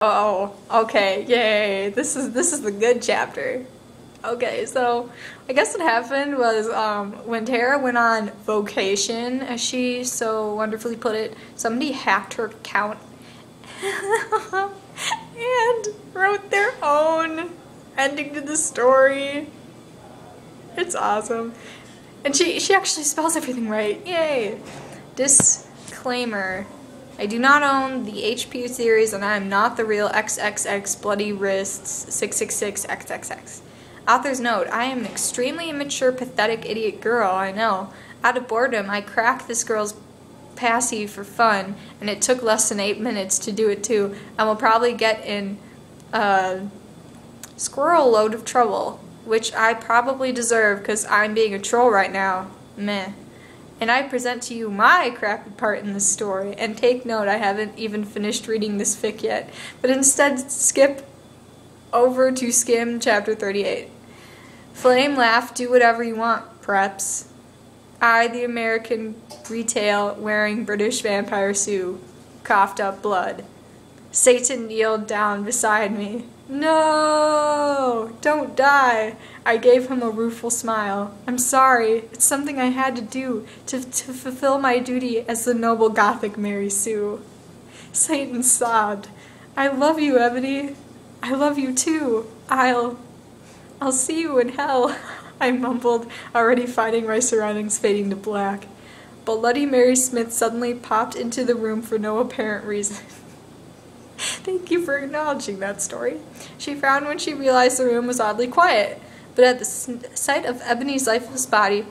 Oh, okay, yay. This is the good chapter. Okay, so I guess what happened was when Tara went on vocation, as she so wonderfully put it, somebody hacked her account and wrote their own ending to the story. It's awesome. And she actually spells everything right. Yay! Disclaimer. I do not own the HP series and I am not the real XXX Bloody Wrists 666 XXX. Author's note, I am an extremely immature, pathetic, idiot girl, I know. Out of boredom, I cracked this girl's passy for fun, and it took less than 8 minutes to do it too, and will probably get in a squirrel load of trouble, which I probably deserve because I'm being a troll right now. Meh. And I present to you my crappy part in this story, and take note I haven't even finished reading this fic yet, but instead skip over to skim chapter 38. Flame, laugh, do whatever you want, preps. I, the American retail wearing British vampire Sue, coughed up blood. Satan kneeled down beside me. No! Don't die! I gave him a rueful smile. I'm sorry. It's something I had to do to fulfill my duty as the noble Gothic Mary Sue. Satan sobbed. I love you, Ebony. I love you too. I'll see you in hell, I mumbled, already finding my surroundings fading to black. Bloody Mary Smith suddenly popped into the room for no apparent reason. Thank you for acknowledging that story. She frowned when she realized the room was oddly quiet, but at the sight of Ebony's lifeless body,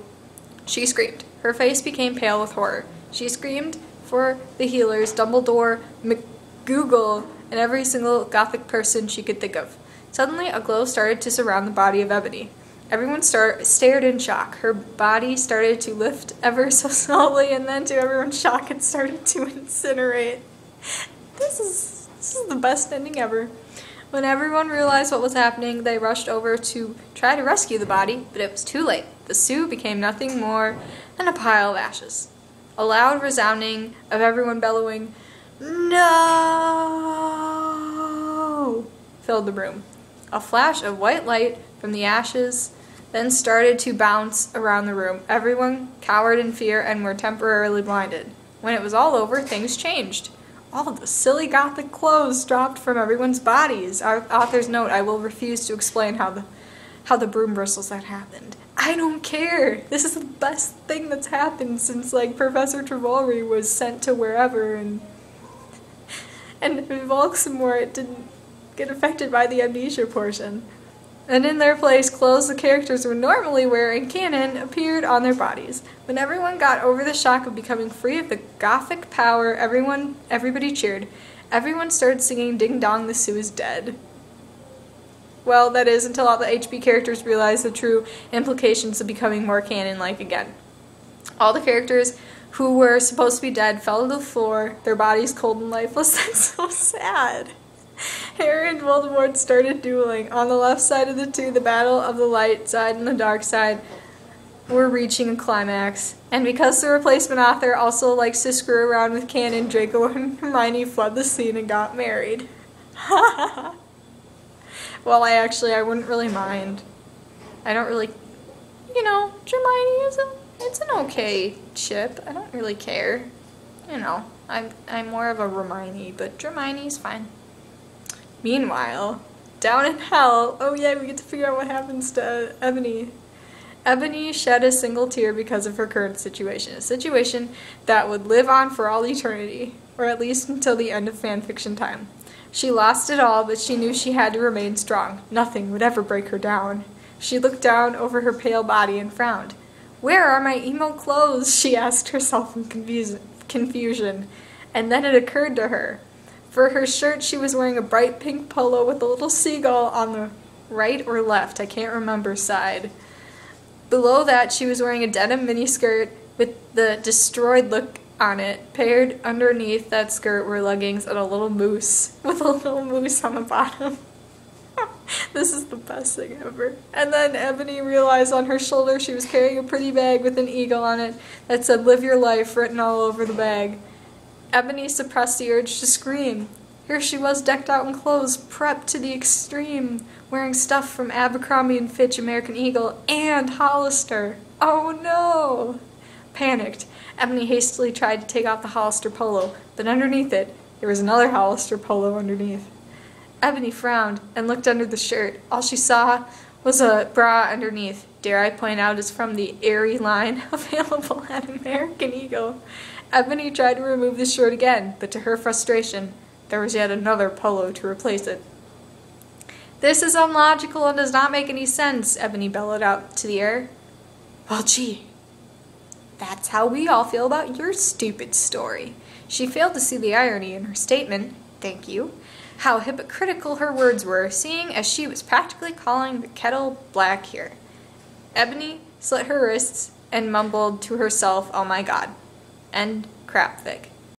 she screamed. Her face became pale with horror. She screamed for the healers, Dumbledore, McGoogle, and every single Gothic person she could think of. Suddenly, a glow started to surround the body of Ebony. Everyone stared in shock. Her body started to lift ever so slowly, and then to everyone's shock, it started to incinerate. This is the best ending ever. When everyone realized what was happening, they rushed over to try to rescue the body, but it was too late. The Sue became nothing more than a pile of ashes. A loud resounding of everyone bellowing, "No!" filled the room. A flash of white light from the ashes then started to bounce around the room. Everyone cowered in fear and were temporarily blinded. When it was all over, things changed. All of the silly Gothic clothes dropped from everyone's bodies. Our author's note, I will refuse to explain how the broom bristles that happened. I don't care. This is the best thing that's happened since, like, Professor Trevorrow was sent to wherever, and in Volxamore it didn't get affected by the amnesia portion. And in their place, clothes the characters would normally wear in canon appeared on their bodies. When everyone got over the shock of becoming free of the Gothic power, everybody cheered. Everyone started singing Ding Dong, the Sue is dead. Well, that is, until all the HB characters realized the true implications of becoming more canon-like again. All the characters who were supposed to be dead fell to the floor, their bodies cold and lifeless. That's so sad. Harry and Voldemort started dueling. On the left side of the two, the battle of the light side and the dark side were reaching a climax. And because the replacement author also likes to screw around with canon, Draco and Hermione fled the scene and got married. Well, I wouldn't really mind. I don't really, Hermione it's an okay chip. I don't really care. I'm more of a Hermione, but Hermione's fine. Meanwhile, down in hell, oh yeah, we get to figure out what happens to Ebony. Ebony shed a single tear because of her current situation, a situation that would live on for all eternity, or at least until the end of fanfiction time. She lost it all, but she knew she had to remain strong. Nothing would ever break her down. She looked down over her pale body and frowned. Where are my emo clothes? She asked herself in confusion, and then it occurred to her. For her shirt, she was wearing a bright pink polo with a little seagull on the right or left, I can't remember, side. Below that, she was wearing a denim miniskirt with the destroyed look on it. Paired underneath that skirt were leggings and a little moose, with a little moose on the bottom. This is the best thing ever. And then Ebony realized on her shoulder she was carrying a pretty bag with an eagle on it that said, "Live your life," written all over the bag. Ebony suppressed the urge to scream. Here she was decked out in clothes, prepped to the extreme, wearing stuff from Abercrombie & Fitch, American Eagle, and Hollister. Oh no! Panicked, Ebony hastily tried to take off the Hollister polo, but underneath it, there was another Hollister polo underneath. Ebony frowned and looked under the shirt. All she saw was a bra underneath. Dare I point out is from the Aerie line available at American Eagle. Ebony tried to remove the shirt again, but to her frustration, there was yet another polo to replace it. This is unlogical and does not make any sense, Ebony bellowed out to the air. Well, gee, that's how we all feel about your stupid story. She failed to see the irony in her statement, thank you, how hypocritical her words were, seeing as she was practically calling the kettle black here. Ebony slit her wrists and mumbled to herself, oh my god, and crap thick.